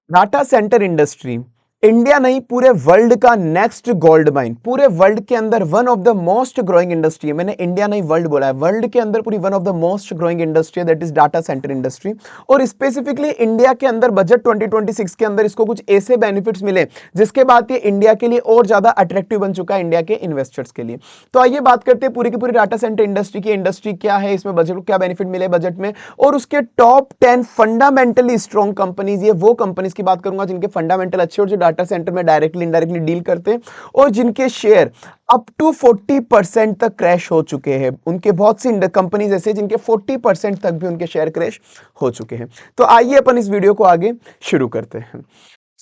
Data centre industry India नहीं पूरे world का नेक्स्ट गोल्ड माइन, पूरे वर्ल्ड के अंदर one of the most growing industry है। मैंने इंडिया नहीं वर्ल्ड बोला है, वर्ल्ड के अंदर पूरी one of the most growing industry that is data centre industry. और स्पेसिफिकली इंडिया के अंदर बजट 2026 के अंदर इसको कुछ ऐसे बेनिफिट्स मिले जिसके बाद ये इंडिया के लिए और ज्यादा अट्रैक्टिव बन चुका है इंडिया के इन्वेस्टर्स के लिए। तो आइए बात करते हैं पूरी की पूरी डाटा सेंटर इंडस्ट्री की। इंडस्ट्री क्या है, इसमें बजट क्या बेनिफिट मिले बजट में, और उसके टॉप 10 फंडामेंटली स्ट्रॉन्ग कंपनीज। ये वो कंपनीज की बात करूंगा जिनके फंडामेंटल अच्छे और जो डाटा सेंटर में डायरेक्टली इनडायरेक्टली डील करते हैं और जिनके शेयर अप टू 40% तक क्रैश हो चुके हैं। उनके बहुत सी कंपनीज ऐसे जिनके 40% तक भी उनके शेयर क्रैश हो चुके हैं। तो आइए अपन इस वीडियो को आगे शुरू करते हैं।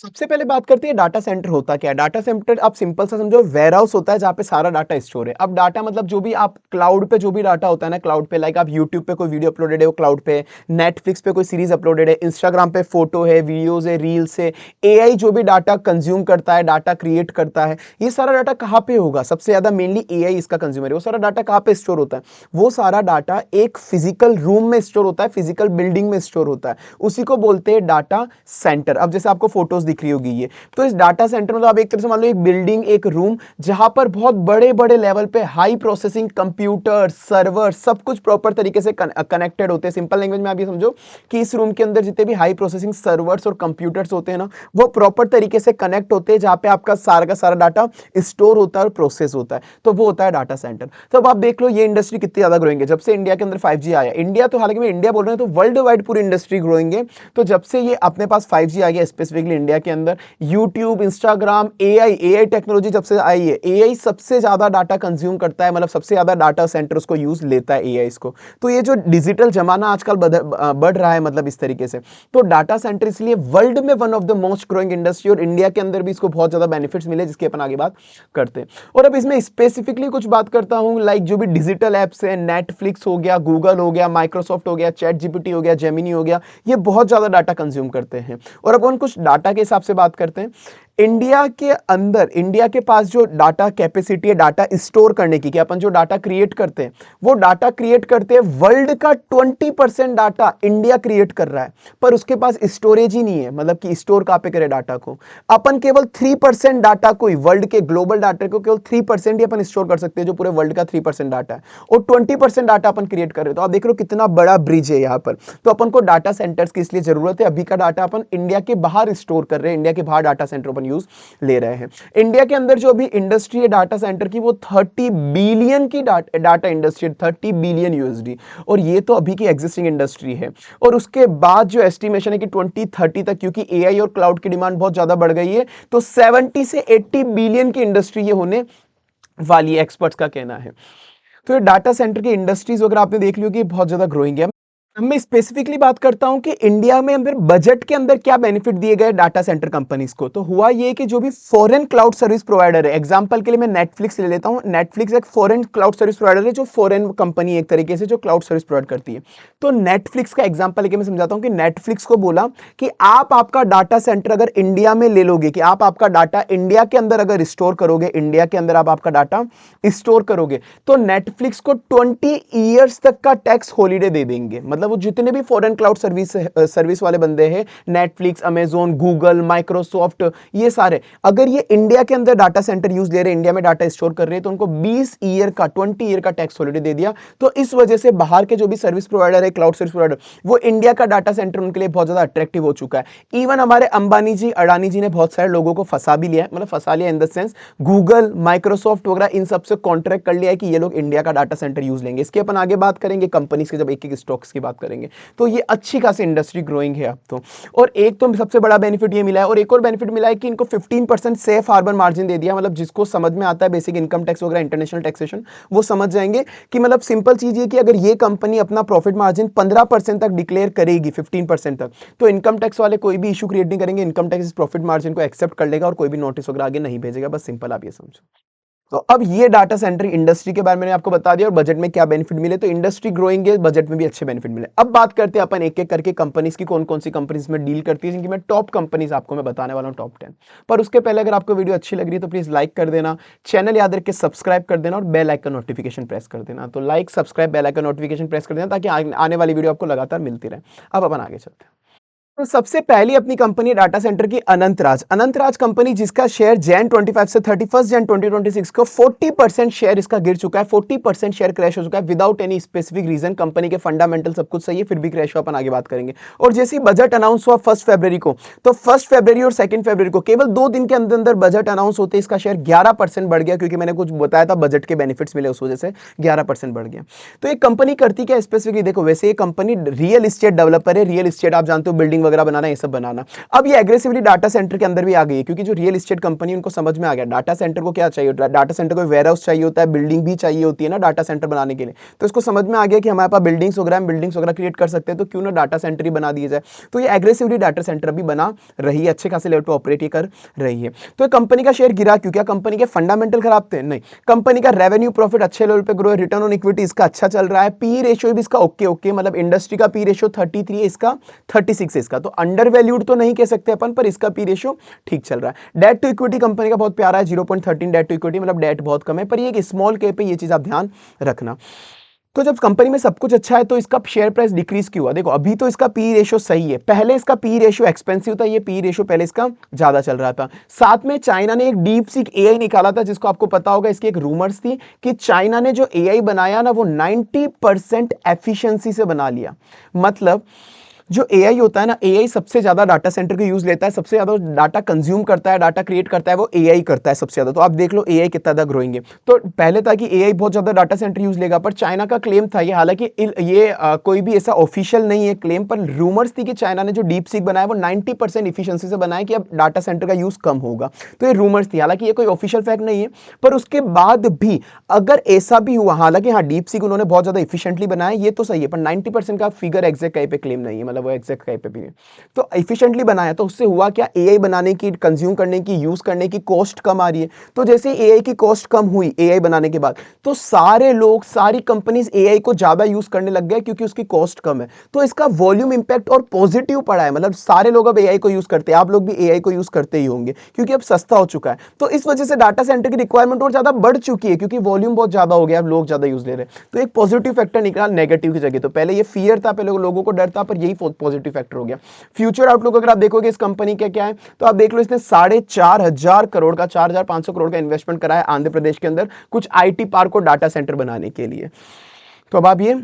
सबसे पहले बात करते हैं डाटा सेंटर होता क्या है। डाटा सेंटर आप सिंपल सा समझो, वेयर हाउस होता है जहां पे सारा डाटा स्टोर है। अब डाटा मतलब जो भी आप क्लाउड पे जो भी डाटा होता है ना, क्लाउड पे लाइक आप यूट्यूब पे कोई वीडियो अपलोडेड है वो क्लाउड पे, नेटफ्लिक्स पे कोई सीरीज अपलोडेड है, इंस्टाग्राम पे फोटो है, वीडियोज है, रील्स है, एआई जो भी डाटा कंज्यूम करता है, डाटा क्रिएट करता है, ये सारा डाटा कहाँ पे होगा? सबसे ज्यादा मेनली एआई इसका कंज्यूमर है। वो सारा डाटा कहाँ पे स्टोर होता है? वो सारा डाटा एक फिजिकल रूम में स्टोर होता है, फिजिकल बिल्डिंग में स्टोर होता है, उसी को बोलते हैं डाटा सेंटर। अब जैसे आपको फोटोज दिख रही होगी ये, तो इस डाटा सेंटर में आप एक तरह से मान लो एक बिल्डिंग, एक रूम जहां पर बहुत बड़े बड़े लेवल पे हाई प्रोसेसिंग कंप्यूटर, सर्वर, सब कुछ प्रॉपर तरीके से कनेक्टेड होते हैं। सिंपल लैंग्वेज में आप ये समझो कि इस रूम के अंदर जितने भी हाई प्रोसेसिंग सर्वर्स और कंप्यूटर्स होते हैं ना, वो प्रॉपर तरीके से कनेक्ट होते हैं, जहां पे आपका सारा का सारा डाटा स्टोर होता है और प्रोसेस होता है, तो वो होता है डाटा सेंटर। तो अब आप देख लो ये इंडस्ट्री कितनी ज्यादा ग्रोइंग है जब से इंडिया के अंदर 5G आया। इंडिया तो हालांकि मैं इंडिया बोल रहा हूं, तो वर्ल्ड वाइड पूरी इंडस्ट्री ग्रोइंग है। तो जब से ये अपने पास 5G आ गया स्पेसिफिकली इंडिया के अंदर, यूट्यूब, इंस्टाग्राम, एआई टेक्नोलॉजी जब से आई है, एआई सबसे ज्यादा डाटा कंज्यूम करता है, मतलब सबसे ज्यादा डाटा सेंटर्स को यूज लेता है एआई को। तो ये जो डिजिटल जमाना आजकल बढ़ रहा है, मतलब इस तरीके से, तो डाटा सेंटर इसलिए वर्ल्ड में one of the most growing industry, और इंडिया के अंदर भी इसको बहुत ज्यादा बेनिफिट्स मिले जिसकी अपन आगे बात करते हैं। और अब इसमें स्पेसिफिकली कुछ बात करता हूं, लाइक जो भी डिजिटल एप्स है, नेटफ्लिक्स हो गया, गूगल हो गया, माइक्रोसॉफ्ट हो गया, चैट जीपीटी हो गया, जेमिनी हो गया, ये बहुत ज्यादा डाटा कंज्यूम करते हैं। और अब हम कुछ डाटा के हिसाब से बात करते हैं। इंडिया के अंदर, इंडिया के पास जो डाटा कैपेसिटी है डाटा स्टोर करने की, कि अपन जो डाटा क्रिएट करते हैं, वो डाटा क्रिएट करते हैं, वर्ल्ड का 20% डाटा इंडिया क्रिएट कर रहा है, पर उसके पास स्टोरेज ही नहीं है, मतलब कि स्टोर कहां पे करे डाटा को। अपन केवल 3% डाटा को ही, वर्ल्ड के ग्लोबल डाटा को केवल 3% ही अपन स्टोर कर सकते हैं, जो पूरे वर्ल्ड का 3% डाटा है, और 20% डाटा अपन क्रिएट कर रहे हैं। तो आप देख रहे हो कितना बड़ा ब्रिज है यहाँ पर। तो अपन को डाटा सेंटर्स की इसलिए जरूरत है। अभी का डाटा अपन इंडिया के बाहर स्टोर कर रहे हैं, इंडिया के बाहर डाटा सेंटर अपन यूज ले रहे हैं। इंडिया के अंदर जो अभी इंडस्ट्री है डाटा सेंटर की, वो 30 बिलियन की डाटा इंडस्ट्री, 30 बिलियन यूएसडी, और ये तो अभी की एग्जिस्टिंग इंडस्ट्री है। और उसके बाद जो एस्टिमेशन है कि 2030 तक, क्योंकि एआई और क्लाउड की डिमांड बहुत ज्यादा बढ़ गई है, तो 70 से 80 बिलियन की इंडस्ट्री ये होने वाली है, एक्सपर्ट्स का कहना है। तो ये डाटा सेंटर की इंडस्ट्रीज वगैरह आपने देख लियो कि बहुत ज्यादा ग्रोइंग है। अब मैं स्पेसिफिकली बात करता हूं कि इंडिया में अंदर बजट के अंदर क्या बेनिफिट दिए गए डाटा सेंटर कंपनीज को। तो हुआ ये कि जो भी फॉरेन क्लाउड सर्विस प्रोवाइडर है, एग्जांपल के लिए मैं नेटफ्लिक्स ले लेता हूं। नेटफ्लिक्स एक फॉरेन क्लाउड सर्विस प्रोवाइडर है, जो फॉरेन कंपनी एक तरीके से जो क्लाउड सर्विस प्रोवाइड करती है। तो नेटफ्लिक्स का एग्जांपल लेके मैं समझाता हूं कि नेटफ्लिक्स को बोला कि आप आपका डाटा सेंटर अगर इंडिया में ले लोगे, कि आप आपका डाटा इंडिया के अंदर अगर स्टोर करोगे, इंडिया के अंदर आप आपका डाटा स्टोर करोगे, तो नेटफ्लिक्स को 20 ईयर्स तक का टैक्स हॉलीडे दे देंगे। मतलब वो जितने भी फॉरेन क्लाउड सर्विस वाले बंदे हैं, नेटफ्लिक्स, अमेजोन, गूगल, माइक्रोसॉफ्ट, ये सारे अगर ये इंडिया के अंदर डाटा सेंटर यूज ले रहे हैं, इंडिया में डाटा स्टोर कर रहे हैं, तो उनको 20 ईयर का टैक्स हॉलीडे दे दिया। तो इस वजह से बाहर के जो भी सर्विस प्रोवाइडर है, क्लाउड सर्विस प्रोवाइडर, वो इंडिया का डाटा सेंटर उनके लिए बहुत ज्यादा अट्रैक्टिव हो चुका है। इवन हमारे अंबानी जी, अडानी जी ने बहुत सारे लोगों को फंसा भी लिया है, मतलब फंसा लिया in the sense, Google, Microsoft वगैरह इन सबसे कॉन्ट्रैक्ट कर लिया है कि ये लोग इंडिया का डाटा सेंटर यूज लेंगे। इसकी अपन आगे बात करेंगे कंपनीज के, जब एक एक स्टॉक्स की बात करेंगे। तो ये अच्छी खासी इंडस्ट्री ग्रोइंग है अब तो। और एक तो सबसे बड़ा बेनिफिट ये मिला है, और एक और बेनिफिट मिला है कि इनको 15% सेफ हार्बर मार्जिन दे दिया। मतलब जिसको समझ में आता है बेसिक इनकम टैक्स वगैरह, इंटरनेशनल टैक्सेशन, वो समझ जाएंगे कि मतलब सिंपल चीज ये कि अगर ये कंपनी अपना प्रॉफिट मार्जिन 15% तक डिक्लेयर करेगी, 15% तक, तो इनकम टैक्स वाले कोई भी इशू क्रिएट नहीं करेंगे। इनकम टैक्स इस प्रॉफिट मार्जिन को एक्सेप्ट कर लेगा और कोई भी नोटिस वगैरह आगे नहीं भेजेगा। बस सिंपल आप ये समझो। तो अब ये डाटा सेंटर इंडस्ट्री के बारे में मैंने आपको बता दिया, और बजट में क्या बेनिफिट मिले। तो इंडस्ट्री ग्रोइंग है, बजट में भी अच्छे बेनिफिट मिले। अब बात करते हैं अपन एक एक करके कंपनीज की, कौन कौन सी कंपनीज में डील करती है, जिनकी मैं टॉप कंपनीज आपको मैं बताने वाला हूं, टॉप 10। पर उसके पहले अगर आपको वीडियो अच्छी लग रही है तो प्लीज लाइक कर देना, चैनल याद रख के सब्सक्राइब कर देना, और बेल आइकन नोटिफिकेशन प्रेस कर देना। तो like, subscribe, bell icon notification press कर देना, ताकि आने वाली वीडियो आपको लगातार मिलती रहे। अब अपन आगे चलते हैं। तो सबसे पहली अपनी कंपनी डाटा सेंटर की अनंतराज कंपनी, जिसका शेयर जैन 25 से 31 जैन 2026 को 40% शेयर इसका गिर चुका है, 40% शेयर क्रैश हो चुका है without any specific reason. Company के फंडामेंटल सब कुछ सही है, फिर भी क्रैश हुआ, अपन आगे बात करेंगे। और जैसे ही बजट अनाउंस हुआ 1 फरवरी को, तो 1 फरवरी और 2 फरवरी को केवल 2 दिन के अंदर अंदर बजट अनाउंस होते इसका शेयर 11% बढ़ गया, क्योंकि मैंने कुछ बताया था बजट के बेनिफिट्स मिले, उस वजह से 11% बढ़ गया। तो एक कंपनी करती क्या स्पेसिफिकली, देखो वैसे ये कंपनी रियल एस्टेट डेवलपर है, रियल एस्टेट आप जानते हो, बिल्डिंग वगैरह बनाना, ये सब बनाना। अब ये एग्रेसिवली डाटा सेंटर के अंदर भी आ गई है, क्योंकि जो रियल एस्टेट कंपनी उनको समझ में आ गया डाटा सेंटर को क्या चाहिए, डाटा सेंटर को वेयर हाउस चाहिए होता है, बिल्डिंग भी चाहिए होती है ना डाटा सेंटर बनाने के लिए। तो इसको समझ में आ गया कि हमारे पास बिल्डिंग्स वगैरह क्रिएट कर सकते हैं, तो क्यों ना डाटा सेंटर ही बना दिया जाए। तो ये एग्रेसिवली डाटा सेंटर भी बना रही है, अच्छे खासे लेवल पर ऑपरेट ही कर रही है। तो कंपनी का शेयर गिरा क्यों? क्या कंपनी के फंडामेंटल खराब थे? नहीं, कंपनी का रेवेन्यू प्रॉफिट अच्छे लेवल पे ग्रो है, रिटर्न ऑन इक्विटी इसका अच्छा चल रहा है, पी रेशियो भी इसका ओके, मतलब इंडस्ट्री का पी रेशियो 33 है, इसका 36 है इसका, तो अंडर वैल्यूड तो नहीं कह सकते अपन, पर इसका पी रेशियो ठीक चल रहा है। डेट टू इक्विटी कंपनी का बहुत प्यारा है, 0.13 डेट टू इक्विटी, मतलब डेट बहुत कम है, पर ये एक स्मॉल कैप है, ये चीज आप ध्यान रखना। तो जब कंपनी में सब कुछ अच्छा है तो इसका शेयर प्राइस डिक्रीज क्यों हुआ? देखो अभी तो इसका पी रेशियो सही है, पहले इसका पी रेशियो एक्सपेंसिव था, ये पी रेशियो पहले इसका ज्यादा चल रहा था। साथ में चाइना ने एक डीप सीक एआई निकाला था, जिसको आपको पता होगा, इसकी एक रूमर्स थी कि चाइना ने जो एआई बनाया ना, वो 90% एफिशिएंसी से बना लिया। मतलब जो एआई होता है ना, एआई सबसे ज्यादा डाटा सेंटर का यूज लेता है, सबसे ज्यादा डाटा कंज्यूम करता है, डाटा क्रिएट करता है, वो एआई करता है सबसे ज्यादा। तो आप देख लो एआई कितना ज्यादा ग्रोइंग है। तो पहले था कि एआई बहुत ज्यादा डाटा सेंटर यूज लेगा, पर चाइना का क्लेम था ये, हालांकि ये कोई भी ऐसा ऑफिशियल नहीं है क्लेम, पर रूमर्स थी कि चाइना ने जो डीप सीक बनाया वो 90% इफिशियंसी से बनाया, कि अब डाटा सेंटर का यूज कम होगा। तो ये रूमर्स थी, हालांकि ये कोई ऑफिशियल फैक्ट नहीं है, पर उसके बाद भी अगर ऐसा भी हुआ, हालांकि हाँ डीप सीक उन्होंने बहुत ज्यादा इफिशिएंटली बनाया, ये तो सही है, पर 90% का फिगर एग्जैक्ट कहीं पे क्लेम नहीं है, मतलब वो एग्जैक्ट कहीं पे भी नहीं। तो इफिशिएंटली बनाया, तो उससे हुआ क्या, एआई बनाने की, कंज्यूम करने की, यूज करने की कॉस्ट कम आ रही है। तो जैसे एआई की कॉस्ट कम हुई एआई बनाने के बाद, तो सारे लोग, सारी कंपनीज एआई को ज्यादा यूज करने लग गए, क्योंकि उसकी कॉस्ट कम है। तो इसका वॉल्यूम इंपैक्ट और पॉजिटिव पड़ा है, मतलब सारे लोग अब एआई को यूज करते हैं, आप लोग भी एआई को यूज करते ही होंगे, क्योंकि अब सस्ता हो चुका है। तो इस वजह से डाटा सेंटर की रिक्वायरमेंट और ज्यादा बढ़ चुकी है, क्योंकि वॉल्यूम बहुत ज्यादा हो गया, अब लोग ज्यादा यूज ले रहे हैं। तो एक पॉजिटिव फैक्टर निकला नेगेटिव की जगह। तो पहले ये फियर था, पहले लोगों को डर था, पर यही पॉजिटिव फैक्टर हो गया। फ्यूचर आउटलुक अगर आप देखोगे इस कंपनी का क्या है, तो आप देख लो, इसने 4,500 करोड़ का, 4,500 करोड़ का इन्वेस्टमेंट करा है आंध्र प्रदेश के अंदर, कुछ आईटी पार्क और डाटा सेंटर बनाने के लिए। तो अब आप ये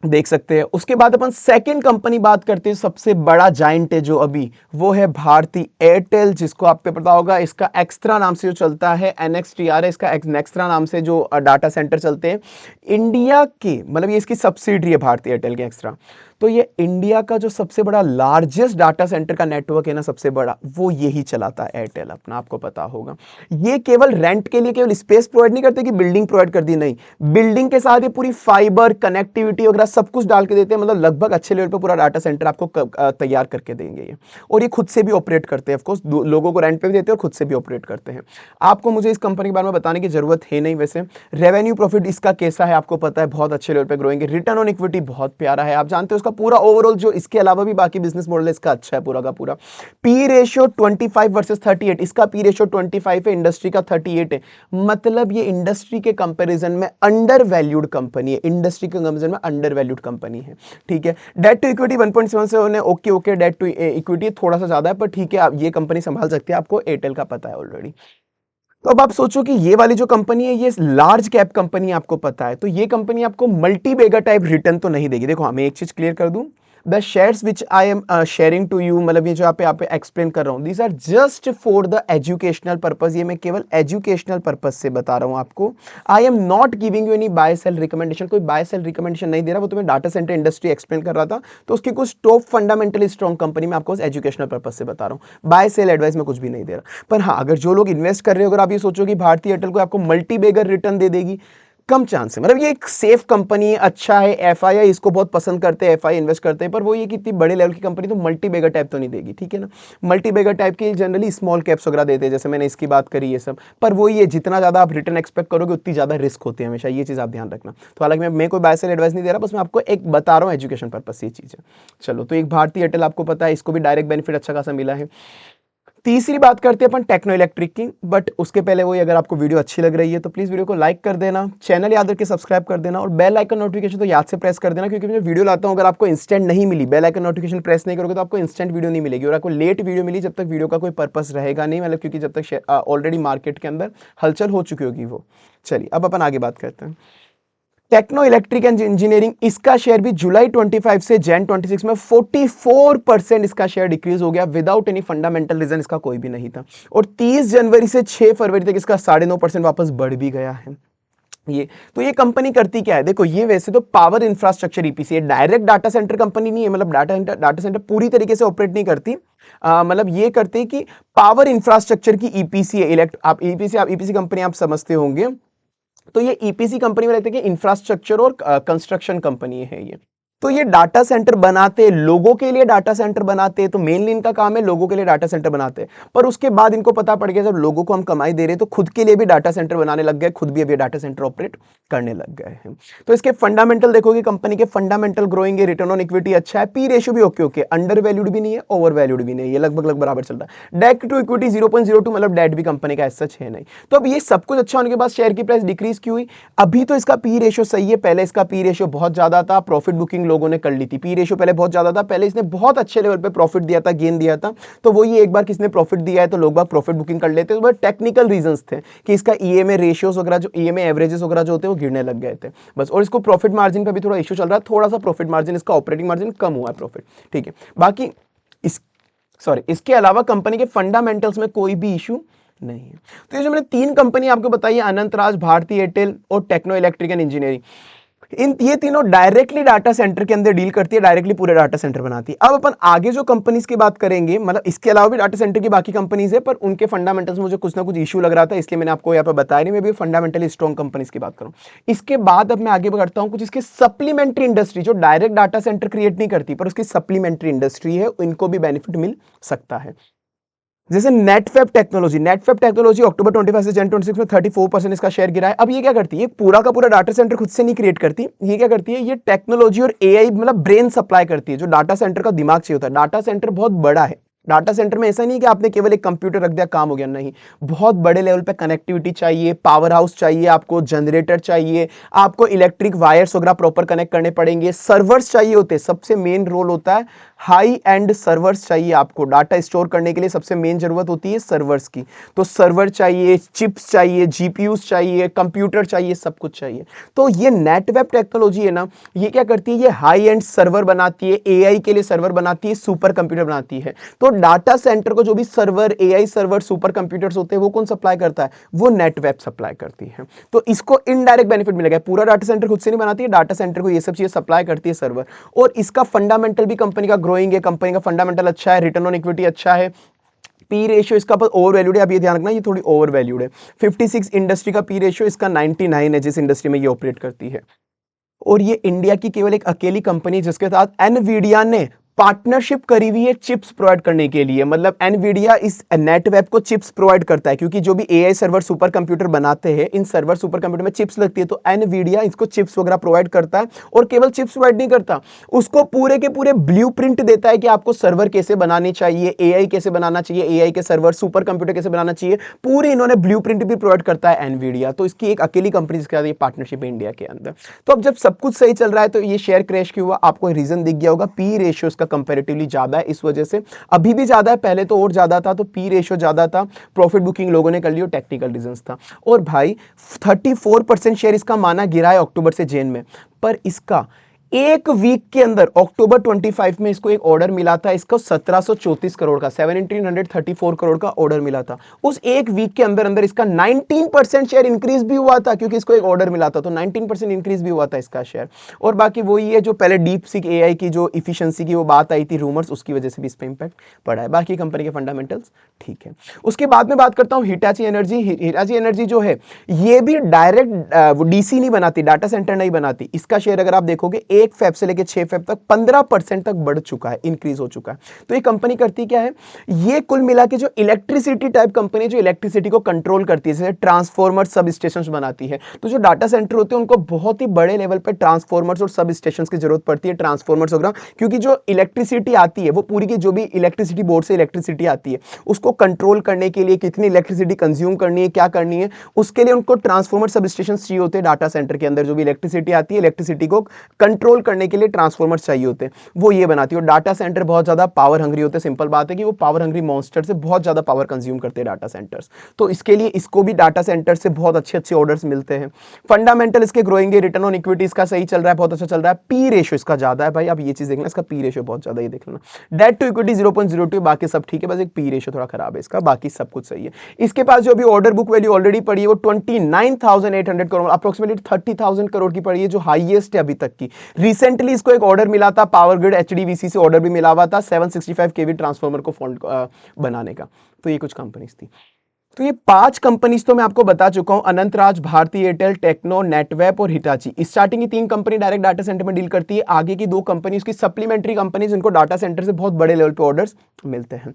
देख सकते हैं। उसके बाद अपन सेकंड कंपनी बात करते हैं, सबसे बड़ा जाइंट है जो अभी, वो है भारती एयरटेल, जिसको आपको पता होगा, इसका एक्स्ट्रा नाम से जो चलता है एनएक्सटीआर है, इसका एक्स्ट्रा नाम से जो डाटा सेंटर चलते हैं इंडिया के, मतलब ये इसकी सब्सिडरी है भारती एयरटेल के एक्स्ट्रा। तो ये इंडिया का जो सबसे बड़ा लार्जेस्ट डाटा सेंटर का नेटवर्क है ना, सबसे बड़ा, वो यही चलाता है एयरटेल अपना, आपको पता होगा। ये केवल रेंट के लिए केवल स्पेस प्रोवाइड नहीं करते कि बिल्डिंग प्रोवाइड कर दी, नहीं, बिल्डिंग के साथ ये पूरी फाइबर कनेक्टिविटी वगैरह सब कुछ डाल के देते हैं, मतलब लगभग अच्छे लेवल पे पूरा डाटा सेंटर आपको तैयार करके देंगे ये। और ये खुद से भी ऑपरेट करते हैं, ऑफकोर्स लोगों को रेंट पे भी देते हैं और खुद से भी ऑपरेट करते हैं। आपको मुझे इस कंपनी के बारे में बताने की जरूरत है नहीं। वैसे रेवेन्यू प्रॉफिट इसका कैसा है आपको पता है, बहुत अच्छे लेवल पे ग्रोइंग है, रिटर्न ऑन इक्विटी बहुत प्यारा है, आप जानते हो उसका पूरा ओवरऑल जो इसके अलावा भी बाकी बिजनेस मॉडल है इसका अच्छा है पूरा का पूरा। पी रेशियो 25 वर्सेस 38, इसका पी रेशियो 25 है, इंडस्ट्री का 38 है, मतलब ये इंडस्ट्री के कंपैरिजन में अंडर वैल्यूड कंपनी है, इंडस्ट्री के कंपैरिजन में अंडर वैल्यूड कंपनी है, ठीक है। डेट टू इक्विटी 1.7 से उन्हें ओके, डेट टू इक्विटी थोड़ा सा ज्यादा है, पर ठीक है, आप ये कंपनी संभाल सकते हैं, आपको एयरटेल का पता है ऑलरेडी। तो अब आप सोचो कि ये वाली जो कंपनी है ये लार्ज कैप कंपनी आपको पता है, तो ये कंपनी आपको मल्टी बेगा टाइप रिटर्न तो नहीं देगी। देखो हमें एक चीज क्लियर कर दूं, the shares which I am sharing to you, मतलब ये जो आप पे एक्सप्लेन कर रहा हूं, these are just for the educational purpose, ये मैं केवल एजुकेशनल पर्पज से बता रहा हूं आपको। I am not giving you any buy sell recommendation, कोई बाय सेल रिकमेंडेशन नहीं दे रहा, वो तुम्हें डाटा सेंटर इंडस्ट्री एक्सप्लेन कर रहा था, तो उसकी कुछ टॉप फंडामेंटली स्ट्रॉन्ग कंपनी में आपको एजुकेशनल पर्पज से बता रहा हूं, बाय सेल एडवाइस में कुछ भी नहीं दे रहा। पर हाँ, अगर जो लोग इन्वेस्ट कर रहे हो, अगर आप ये सोचो कि भारतीय एयरटेल को आपको मल्टी बेगर रिटर्न दे देगी, कम चांस है, मतलब ये एक सेफ कंपनी है, अच्छा है, एफआई इसको बहुत पसंद करते हैं, एफआई इन्वेस्ट करते हैं, पर वो ये कि इतनी बड़े लेवल की कंपनी तो मल्टी बेगर टाइप तो नहीं देगी, ठीक है ना। मल्टी बेगर टाइप की जनरली स्मॉल कैप्स वगैरह देते हैं, जैसे मैंने इसकी बात करी ये सब, पर वो ये जितना ज्यादा आप रिटर्न एक्सपेक्ट करोगे उतनी ज्यादा रिस्क होती है हमेशा, ये चीज आप ध्यान रखना। तो हालांकि मैं कोई बाय सेल एडवाइस नहीं दे रहा, बस मैं आपको एक बता रहा हूँ एजुकेशन पर्पज से ये चीज है। चलो, तो एक भारतीय एयरटेल आपको पता है, इसको भी डायरेक्ट बेनिफिट अच्छा खासा मिला है। तीसरी बात करते हैं अपन टेक्नो इलेक्ट्रिक की, बट उसके पहले वही, अगर आपको वीडियो अच्छी लग रही है तो प्लीज वीडियो को लाइक कर देना, चैनल याद रख के सब्सक्राइब कर देना और बेल आइकन नोटिफिकेशन तो याद से प्रेस कर देना, क्योंकि मैं वीडियो लाता हूं अगर आपको इंस्टेंट नहीं मिली, बेल आइकन नोटिफिकेशन प्रेस नहीं करोगे तो आपको इंस्टेंट वीडियो नहीं मिलेगी, और आपको लेट वीडियो मिली जब तक वीडियो का कोई पर्पस रहेगा नहीं, मतलब क्योंकि जब तक ऑलरेडी मार्केट के अंदर हलचल हो चुकी होगी वो। चलिए अब अपन आगे बात करते हैं। टेक्नो इलेक्ट्रिक एंड इंजीनियरिंग, इसका शेयर भी जुलाई 25 से जैन 26 में 44% इसका शेयर डिक्रीज हो गया, विदाउट एनी फंडामेंटल रीजन, इसका कोई भी नहीं था। और 30 जनवरी से 6 फरवरी तक इसका 9.5% वापस बढ़ भी गया है। ये कंपनी करती क्या है, देखो ये वैसे तो पावर इंफ्रास्ट्रक्चर ईपीसी है, डायरेक्ट डाटा सेंटर कंपनी नहीं है, मतलब डाटा सेंटर पूरी तरीके से ऑपरेट नहीं करती, मतलब ये करते हैं कि पावर इंफ्रास्ट्रक्चर की ईपीसी है। आप ईपीसी कंपनी आप समझते होंगे, तो ये ईपीसी कंपनी में रहते हैं कि इंफ्रास्ट्रक्चर और कंस्ट्रक्शन कंपनी है ये। तो ये डाटा सेंटर बनाते, लोगों के लिए डाटा सेंटर बनाते, तो मेनली इनका काम है लोगों के लिए डाटा सेंटर बनाते। पर उसके बाद इनको पता पड़ गया जब लोगों को हम कमाई दे रहे तो खुद के लिए भी डाटा सेंटर बनाने लग गए, खुद भी अभी डाटा सेंटर ऑपरेट करने लग गए हैं। तो इसके फंडामेंटल देखोगे, कंपनी के फंडामेंटल ग्रोइंग है, रिटर्न ऑन इक्विटी अच्छा है, पी रेशियो भी ओके, अंडर वैल्यूड भी नहीं है, ओवर वैल्यूड भी नहीं है, ये लगभग बराबर चल रहा है। डेट टू इक्विटी 0.02, मतलब डेट भी कंपनी का ऐसा है नहीं। तो अब ये सब कुछ अच्छा होने के बाद शेयर की प्राइस डिक्रीज क्यों हुई? अभी तो इसका पी रेशियो सही है, पहले इसका पी रेशियो बहुत ज्यादा था, प्रॉफिट बुकिंग लोगों ने कर ली थी, पी रेशियो पहले बहुत ज्यादा था, पहले इसने बहुत अच्छे लेवल पे प्रॉफिट दिया था, गेन दिया था, तो वो ये एक बार किसने प्रॉफिट दिया है तो लोग बाग प्रॉफिट बुकिंग कर लेते, तो टेक्निकल रीजंस थे कि इसका ईएमए रेशियोस वगैरह, जो ईएमए एवरेजेस वगैरह जो होते हैं वो गिरने लग गए थे बस। और इसको प्रॉफिट मार्जिन का भी थोड़ा इशू चल रहा है, थोड़ा सा प्रॉफिट मार्जिन, इसका ऑपरेटिंग मार्जिन कम हुआ है प्रॉफिट, ठीक है। बाकी इसके अलावा कंपनी के फंडामेंटल्स में कोई भी इशू नहीं है। तो ये जो मैंने 3 कंपनी आपको बताई है, अनंतराज, भारती एयरटेल और टेक्नो इलेक्ट्रिक एंड इंजीनियरिंग, ये तीनों डायरेक्टली डाटा सेंटर के अंदर डील करती है, डायरेक्टली पूरे डाटा सेंटर बनाती है। अब अपन आगे जो कंपनीज की बात करेंगे, मतलब इसके अलावा भी डाटा सेंटर की बाकी कंपनीज है, पर उनके फंडामेंटल्स में मुझे कुछ ना कुछ इशू लग रहा था, इसलिए मैंने आपको यहाँ पर बताया नहीं, मैं भी फंडामेंटली स्ट्रॉन्ग कंपनीज की बात करूं। इसके बाद अब मैं आगे बढ़ता हूं कुछ इसके सप्लीमेंट्री इंडस्ट्री, जो डायरेक्ट डाटा सेंटर क्रिएट नहीं करती पर उसकी सप्लीमेंट्री इंडस्ट्री है, इनको भी बेनिफिट मिल सकता है। जैसे नेटवेब टेक्नोलॉजी अक्टूबर 25 से जन 26 में 34% इसका शेयर गिरा है। अब ये क्या करती है, पूरा का पूरा डाटा सेंटर खुद से नहीं क्रिएट करती, ये क्या करती है, ये टेक्नोलॉजी और एआई, मतलब ब्रेन सप्लाई करती है, जो डाटा सेंटर का दिमाग चाहिए होता है। डाटा सेंटर बहुत बड़ा है, डाटा सेंटर में ऐसा नहीं कि आपने केवल एक कंप्यूटर रख दिया काम हो गया, नहीं, बहुत बड़े लेवल पे कनेक्टिविटी चाहिए, पावर हाउस चाहिए, आपको जनरेटर चाहिए, आपको इलेक्ट्रिक वायर्स वगैरह प्रॉपर कनेक्ट करने पड़ेंगे, सर्वर्स चाहिए होते हैं, सबसे मेन रोल होता है हाई एंड सर्वर्स चाहिए आपको, डाटा स्टोर करने के लिए सबसे मेन जरूरत होती है सर्वर्स की। तो सर्वर चाहिए, चिप्स चाहिए, जीपीयूज चाहिए, कंप्यूटर चाहिए, सब कुछ चाहिए। तो ये नेटवेब टेक्नोलॉजी है ना, ये क्या करती है, ये हाई एंड सर्वर बनाती है, एआई के लिए सर्वर बनाती है, सुपर कंप्यूटर बनाती है। तो डाटा सेंटर को जो भी server, AI server, super computers होते हैं, वो कौन सप्लाई करता है, वो नेटवेब सप्लाई करती है। तो इसको इनडायरेक्ट बेनिफिट मिलेगा, पूरा डाटा सेंटर खुद से नहीं बनाती है, डाटा सेंटर को ये सब चीजें सप्लाई करती है सर्वर। और इसका फंडामेंटल भी कंपनी का ग्रोइंग है, कंपनी का फंडामेंटल अच्छा है, रिटर्न ऑन इक्विटी अच्छा है, पी रेशियो इसका पर ओवर वैल्यूड है, आप ये ध्यान रखना ये थोड़ी ओवर वैल्यूड है। 56 इंडस्ट्री का पी रेशियो, इसका 99 है जिस इंडस्ट्री में ये ऑपरेट करती है। और ये इंडिया की केवल एक अकेली कंपनी जिसके साथ एनवीडिया ने पार्टनरशिप करी हुई है चिप्स प्रोवाइड करने के लिए, मतलब एनवीडिया इस नेटवेब को चिप्स प्रोवाइड करता है, क्योंकि जो भी एआई सर्वर सुपर कंप्यूटर बनाते हैं, इन सर्वर सुपर कंप्यूटर में चिप्स लगती है, तो एनवीडिया इसको चिप्स वगैरह प्रोवाइड करता है। और केवल चिप्स प्रोवाइड नहीं करता, उसको पूरे के पूरे ब्लूप्रिंट देता है कि आपको सर्वर कैसे बनाने चाहिए, एआई कैसे बनाना चाहिए, एआई के सर्वर सुपर कंप्यूटर कैसे बनाना चाहिए, पूरी इन्होंने ब्लूप्रिंट भी प्रोवाइड करता है एनवीडिया। तो इसकी एक अकेली कंपनी जिसके साथ ये पार्टनरशिप है इंडिया के अंदर। तो अब जब सब कुछ सही चल रहा है तो ये शेयर क्रैश क्यों हुआ, आपको रीजन दिख गया होगा, पी रेशियो इसका कंपैरेटिवली ज्यादा है, इस वजह से। अभी भी ज्यादा है, पहले तो और ज्यादा था, तो पी रेशियो ज्यादा था, प्रॉफिट बुकिंग लोगों ने कर ली और टेक्निकल रीजंस था। और भाई 34% शेयर इसका माना गिरा है अक्टूबर से जैन में, पर इसका एक वीक के अंदर अक्टूबर 25 में इसको एक ऑर्डर मिला था, इसको 1734 करोड़ का, 1734 करोड़ का ऑर्डर मिला था। उस एक वीक के अंदर अंदर इसका 19% शेयर इंक्रीज भी हुआ था, क्योंकि इसको एक ऑर्डर मिला था, तो 19% इंक्रीज भी हुआ था इसका शेयर। और बाकी वही है जो पहले डीप सीक एआई की जो इफिशियंसी की वो बात आई थी, रूमर्स, उसकी वजह से भी इस पर इंपैक्ट पड़ा है। बाकी कंपनी के फंडामेंटल्स ठीक है। उसके बाद में बात करता हूं हिटाची एनर्जी। हिटाची एनर्जी जो है ये भी डायरेक्ट डीसी नहीं बनाती, डाटा सेंटर नहीं बनाती। इसका शेयर अगर आप देखोगे 1 फेब से लेकर 6 फेब तक 15% तक बढ़ चुका है, इंक्रीज हो चुका है। तो ये कंपनी करती क्या है, ये कुल मिला के जो इलेक्ट्रिसिटी टाइप कंपनी, जो इलेक्ट्रिसिटी को कंट्रोल करती है, जैसे ट्रांसफॉर्मर सब स्टेशन बनाती है, तो जो डाटा सेंटर होते हैं उनको बहुत ही बड़े लेवल पर ट्रांसफॉर्मर्स और सब स्टेशन की जरूरत पड़ती है, ट्रांसफॉर्मर्स वगैरह, क्योंकि जो इलेक्ट्रिसिटी आती है वो पूरी की जो भी इलेक्ट्रिसिटी बोर्ड से इलेक्ट्रिसिटी आती है उसको कंट्रोल करने के लिए कितनी इलेक्ट्रिसिटी कंज्यूम करनी है, क्या करनी है, उसके लिए उनको ट्रांसफॉर्मर सब स्टेशन चाहिए होते हैं। डाटा सेंटर के अंदर जो भी इलेक्ट्रिसिटी आती है, इलेक्ट्रिसिटी को कंट्रोल करने के लिए ट्रांसफॉर्मर चाहिए होते हैं, वो ये बनाती है। और डाटा सेंटर बहुत ज्यादा पावर हंग्री होते हैं, सिंपल बात है कि वो पावर हंग्री मॉन्स्टर से बहुत ज्यादा पावर कंज्यूम करते हैं डाटा सेंटर्स, तो इसके लिए इसको भी डाटा सेंटर से बहुत अच्छे अच्छे ऑर्डर्स मिलते हैं। फंडामेंटल इसके ग्रोइंग है, रिटर्न ऑन इक्विटी इसका सही चल रहा है, बहुत अच्छा चल रहा है। पी रेशियो इसका ज्यादा है भाई, अब ये चीज देखना, इसका पी रेशियो बहुत ज्यादा, ये देख लेना। डेट टू इक्विटी 0.02, बाकी सब ठीक है, बस एक पी रेशियो थोड़ा खराब है इसका, बाकी सब कुछ सही है। इसके पास जो भी ऑर्डर बुक वैल्यू ऑलरेडी पड़ी है वो 29,800 करोड़, अप्रोक्सीमेटली 30,000 करोड़ की पड़ी है, जो हाईएस्ट है अभी तक की। रिसेंटली इसको एक ऑर्डर मिला था पावर ग्रिड एचडीवीसी से, ऑर्डर भी मिला हुआ था 765 केवी ट्रांसफार्मर को बनाने का। तो ये कुछ कंपनीज थी। तो ये 5 कंपनीज तो मैं आपको बता चुका हूं, अनंतराज, भारती एयरटेल, टेक्नो, नेटवेप और हिटाची। स्टार्टिंग की 3 कंपनी डायरेक्ट डाटा सेंटर में डील करती है, आगे की 2 कंपनी उसकी सप्लीमेंट्री कंपनी जिनको डाटा सेंटर से बहुत बड़े लेवल पे ऑर्डर्स मिलते हैं।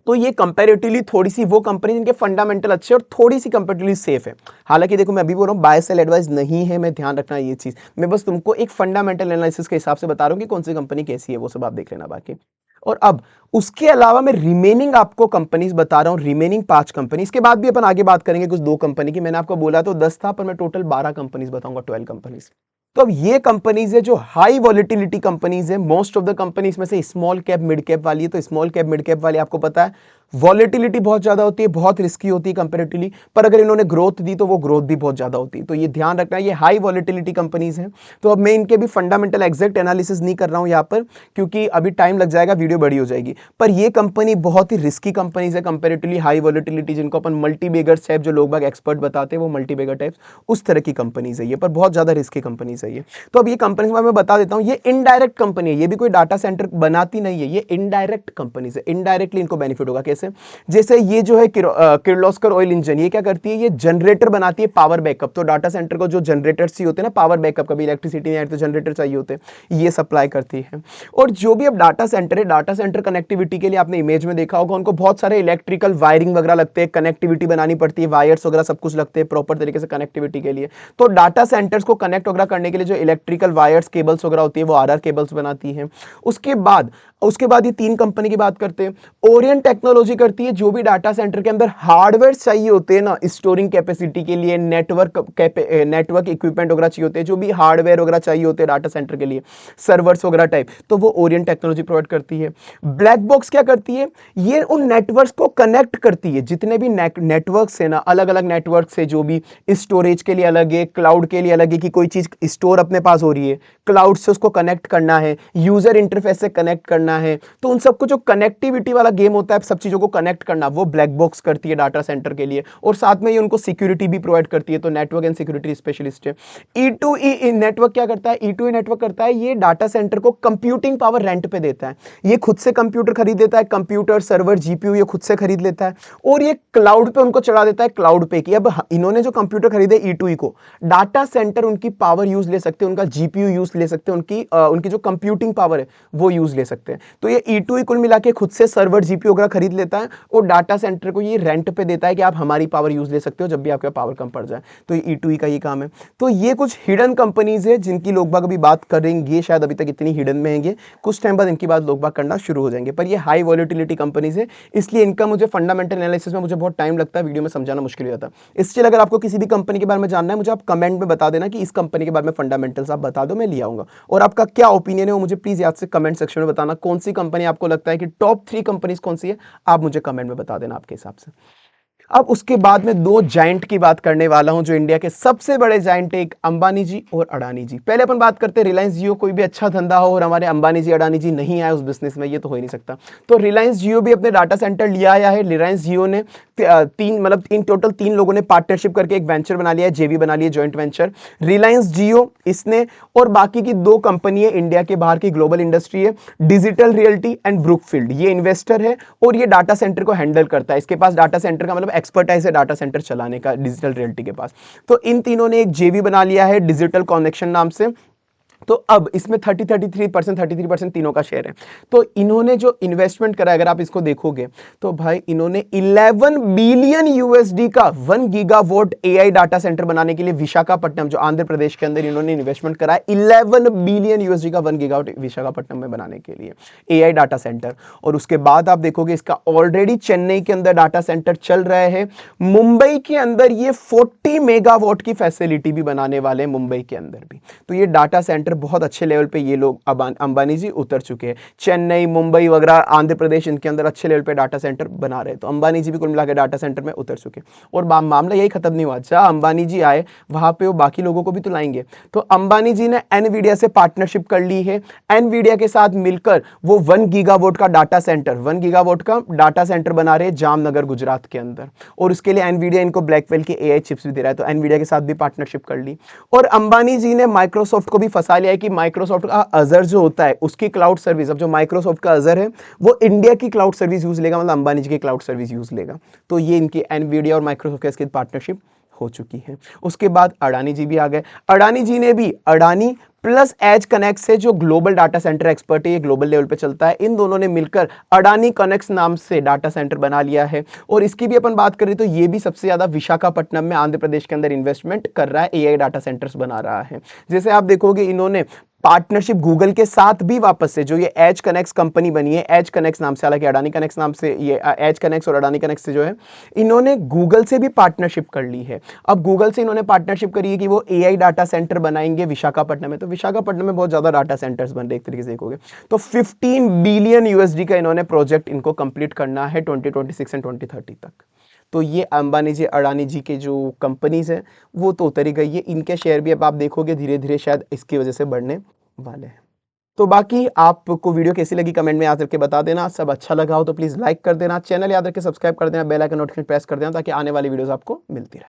तो ये कंपैरेटिवली थोड़ी सी वो कंपनी जिनके फंडामेंटल अच्छे और थोड़ी सी कंपैरेटिवली सेफ है। हालांकि देखो मैं अभी बोल रहा हूँ बाय सेल एडवाइस नहीं है, मैं ध्यान रखना ये चीज, मैं बस तुमको एक फंडामेंटल एनालिसिस के हिसाब से बता रहा हूँ कि कौन सी कंपनी कैसी है, वो सब आप देख लेना बाकी। और अब उसके अलावा मैं रिमेनिंग आपको कंपनीज बता रहा हूं, रिमेनिंग 5 कंपनी, इसके बाद भी अपन आगे बात करेंगे कुछ 2 कंपनी की। मैंने आपको बोला तो 10 था, पर मैं टोटल 12 कंपनीज बताऊंगा, 12 कंपनीज। तो अब ये कंपनीज है जो हाई वॉलिटिलिटी कंपनीज है। मोस्ट ऑफ द कंपनीज में से स्मॉल कैप मिड कैप वाली है, तो स्मॉल कैप मिड कैप वाली आपको पता है वॉलिटिलिटी बहुत ज्यादा होती है, बहुत रिस्की होती है कंपैरेटिवली, पर अगर इन्होंने ग्रोथ दी तो वो ग्रोथ भी बहुत ज्यादा होती है, तो ये ध्यान रखना, ये हाई वॉलिटिलिटी कंपनीज हैं। तो अब मैं इनके भी फंडामेंटल एग्जैक्ट एनालिसिस नहीं कर रहा हूं यहां पर, क्योंकि अभी टाइम लग जाएगा, वीडियो बड़ी हो जाएगी। पर ये कंपनी बहुत ही रिस्की कंपनीज है कंपैरेटिवली हाई वॉलिटिलिटी, जिनको अपन मल्टीबेगर टाइप, जो लोग बाग एक्सपर्ट बताते हैं वो मल्टीबेगर टाइप्स, उस तरह की कंपनीज है ये, पर बहुत ज्यादा रिस्की कंपनीज है ये। तो अब ये कंपनीज मैं बता देता हूं, ये इनडायरेक्ट कंपनी है, ये भी कोई डाटा सेंटर बनाती नहीं है, ये इनडायरेक्ट कंपनीज है। इनडायरेक्टली इनको बेनिफिट होगा कैसे, जैसे ये जो है किर्लोस्कर ऑयल इंजन, ये क्या करती है, ये जनरेटर बनाती है पावर बैकअप। तो डाटा सेंटर को जो जनरेटर्स चाहिए होते हैं ना पावर बैकअप, कभी इलेक्ट्रिसिटी नहीं आए तो जनरेटर चाहिए होते हैं, ये सप्लाई करती है। और जो भी अब डाटा सेंटर है, डाटा सेंटर कनेक्टिविटी के लिए आपने इमेज में देखा होगा, उनको बहुत सारे इलेक्ट्रिकल वायरिंग वगैरह लगते हैं, कनेक्टिविटी बनानी पड़ती है, वायर्स वगैरह सब कुछ लगते हैं प्रॉपर तरीके से कनेक्टिविटी के लिए। तो डाटा सेंटर्स को कनेक्ट वगैरह करने के लिए जो इलेक्ट्रिकल वायर्स केबल्स वगैरह होती है वो आरआर केबल्स बनाती है। उसके बाद ये 3 कंपनी की बात करते हैं। ओरिएंट टेक्नोलॉजी करती है, जो भी डाटा सेंटर के अंदर हार्डवेयर चाहिए होते हैं ना स्टोरिंग कैपेसिटी के लिए, नेटवर्क इक्विपमेंट वगैरह चाहिए होते हैं, जो भी हार्डवेयर वगैरह चाहिए होते हैं डाटा सेंटर के लिए, सर्वर्स वगैरह टाइप, तो वो ओरिएंट टेक्नोलॉजी प्रोवाइड करती है। ब्लैक बॉक्स क्या करती है, ये उन नेटवर्क्स को कनेक्ट करती है, जितने भी नेटवर्क्स है ना, अलग अलग नेटवर्क है, जो भी स्टोरेज के लिए अलग है, क्लाउड के लिए अलग है, कि कोई चीज स्टोर अपने पास हो रही है, क्लाउड से उसको कनेक्ट करना है, यूजर इंटरफेस से कनेक्ट करना है, तो उन सबको जो कनेक्टिविटी वाला गेम होता है, सब चीजों को कनेक्ट करना, वो ब्लैक बॉक्स करती है डाटा सेंटर के लिए। और साथ में ये उनको सिक्योरिटी भी प्रोवाइड करती है, तो नेटवर्क एंड सिक्योरिटी स्पेशलिस्ट है। E2E नेटवर्क क्या करता है, E2E नेटवर्क करता है, ये डाटा सेंटर को कंप्यूटिंग पावर रेंट पे देता है। ये खुद से कंप्यूटर खरीद लेता है, कंप्यूटर सर्वर जीपीयू ये खुद से खरीद लेता है, और ये क्लाउड पे उनको चढ़ा देता है, क्लाउड पे की। अब इन्होंने जो कंप्यूटर खरीदे E2E को, डाटा सेंटर उनकी पावर यूज ले सकते हैं, उनका जीपीयू यूज ले सकते हैं, उनकी जो कंप्यूटिंग पावर है वो यूज ले सकते हैं। तो ये E2E कुल मिला के खुद से सर्वर जीपीयू वगैरह खरीद लेता है, और डाटा सेंटर को ये रेंट पे देता है कि आप हमारी पावर यूज ले सकते हो जब भी आपका पावर कम पड़ जाए। तो ये E2E का ये काम है। तो ये कुछ हिडन कंपनीज है जिनकी लोग बाग अभी बात करेंगे, शायद अभी तक इतनी हिडन में हैं, कुछ टाइम बाद इनकी बात लोग बाग करना शुरू हो जाएंगे। पर ये हाई वॉलिटिलिटी कंपनीज है, इसलिए इनका मुझे फंडामेंटल एनालिसिस में मुझे बहुत टाइम लगता है, वीडियो में समझाना मुश्किल हो जाता है। इसलिए अगर आपको किसी भी कंपनी के बारे में जानना है, मुझे आप कमेंट में बता देना कि इस कंपनी के बारे में फंडामेंटल्स आप बता दो, मैं ले आऊंगा। और आपका क्या ओपिनियन है वो मुझे प्लीज याद से कमेंट सेक्शन में बताना। कौन सी कंपनी आपको लगता है कि टॉप 3 कंपनीज कौन सी है, आप मुझे कमेंट में बता देना आपके हिसाब से। अब उसके बाद में 2 जाइंट की बात करने वाला हूं, जो इंडिया के सबसे बड़े जाइंट है, एक अंबानी जी और अडानी जी। पहले अपन बात करते हैं रिलायंस जियो। कोई भी अच्छा धंधा हो और हमारे अंबानी जी अडानी जी नहीं आए उस बिजनेस में, ये तो हो ही नहीं सकता। तो रिलायंस जियो भी अपने डाटा सेंटर लिया आया है। रिलायंस जियो ने टोटल 3 लोगों ने पार्टनरशिप करके एक वेंचर बना लिया है, जेवी बना लिया, जॉइंट वेंचर। रिलायंस जियो इसने, और बाकी की 2 कंपनी है इंडिया के बाहर की ग्लोबल इंडस्ट्री है, डिजिटल रियल्टी एंड ब्रुकफील्ड, ये इन्वेस्टर है और ये डाटा सेंटर को हैंडल करता है। इसके पास डाटा सेंटर का मतलब एक्सपर्टाइज है डाटा सेंटर चलाने का, डिजिटल रियल्टी के पास। तो इन तीनों ने एक जेवी बना लिया है डिजिटल कनेक्शन नाम से, तो अब इसमें 33% तीनों का शेयर है। तो इन्होंने जो इन्वेस्टमेंट करा, अगर आप इसको देखोगे तो भाई इन्होंने 11 बिलियन यूएसडी का 1 गीगावाट एआई डाटा सेंटर बनाने के लिए विशाखापट्टनम, जो आंध्र प्रदेश के अंदर, इन्होंने इन्वेस्टमेंट करा है 11 बिलियन यूएसडी का 1 गीगावाट विशाखापट्टनम में बनाने के लिए एआई डाटा सेंटर। और उसके बाद आप देखोगे इसका ऑलरेडी चेन्नई के अंदर डाटा सेंटर चल रहे हैं, मुंबई के अंदर ये 40 मेगावाट की फैसिलिटी भी बनाने वाले हैं, मुंबई के अंदर भी। तो ये डाटा सेंटर बहुत अच्छे लेवल पे ये लोग अंबानी जी उतर चुके हैं। चेन्नई, मुंबई वगैरह, आंध्र प्रदेश, इनके अंदर अच्छे लेवल पे डाटा सेंटर बना रहे हैं। तो अंबानी जी भी कुल मिला के डाटा सेंटर में उतर चुके हैं। और मामला यही खत्म नहीं हुआ, जहां अंबानी जी आए वहां पे वो बाकी लोगों को भी तो लाएंगे। तो अंबानी जी ने एनवीडिया से पार्टनरशिप कर ली है। एनवीडिया के साथ मिलकर वो 1 गीगावाट का डाटा सेंटर, 1 गीगावाट का डाटा सेंटर बना रहे हैं जामनगर, गुजरात के अंदर। और उसके लिए एनवीडिया इनको ब्लैकवेल के एआई चिप्स भी दे रहा है। तो एनवीडिया के साथ भी पार्टनरशिप कर ली। और अंबानी जी ने माइक्रोसॉफ्ट को भी फंसा लिया है कि माइक्रोसॉफ्ट का अजर जो होता है उसकी क्लाउड सर्विस, अब जो माइक्रोसॉफ्ट का अजर है वो इंडिया की क्लाउड सर्विस यूज लेगा, मतलब अंबानी जी की क्लाउड सर्विस यूज लेगा। तो ये इनकी एनवीडिया और माइक्रोसॉफ्ट के इसकी पार्टनरशिप हो चुकी है। उसके बाद अडानी जी भी आ गए। अडानी जी ने भी अडानी प्लस एज कनेक्ट से, जो ग्लोबल डाटा सेंटर एक्सपर्ट है, ये ग्लोबल लेवल पे चलता है, इन दोनों ने मिलकर अडानी कनेक्ट्स नाम से डाटा सेंटर बना लिया है। और इसकी भी अपन बात करें तो ये भी सबसे ज्यादा विशाखापट्टनम में, आंध्र प्रदेश के अंदर इन्वेस्टमेंट कर रहा है, एआई डाटा सेंटर्स बना रहा है। जैसे आप देखोगे इन्होंने पार्टनरशिप गूगल के साथ भी वापस से, जो ये एज कनेक्ट्स कंपनी बनी है, एज कनेक्ट्स नाम से, हालांकि अडानी कनेक्ट्स नाम से, ये एज कनेक्ट्स और अडानी कनेक्ट्स से जो है, इन्होंने गूगल से भी पार्टनरशिप कर ली है। अब गूगल से इन्होंने पार्टनरशिप करी है कि वो एआई डाटा सेंटर बनाएंगे विशाखापट्टनम में। तो विशाखापट्टनम में बहुत ज्यादा डाटा सेंटर्स बन रहे, एक तरीके से देखोगे तो 15 बिलियन यूएसडी का इन्होंने प्रोजेक्ट इनको कंप्लीट करना है 2026 एंड 2030 तक। तो ये अंबानी जी, अडानी जी के जो कंपनीज है वो तो उतर ही गई है। इनके शेयर भी अब आप देखोगे धीरे धीरे शायद इसकी वजह से बढ़ने वाले हैं। तो बाकी आपको वीडियो कैसी लगी कमेंट में याद करके बता देना। सब अच्छा लगा हो तो प्लीज लाइक कर देना, चैनल याद रख के सब्सक्राइब कर देना, बेल आइकन नोटिफिकेशन प्रेस कर देना, ताकि आने वाली वीडियोस आपको मिलती रहे।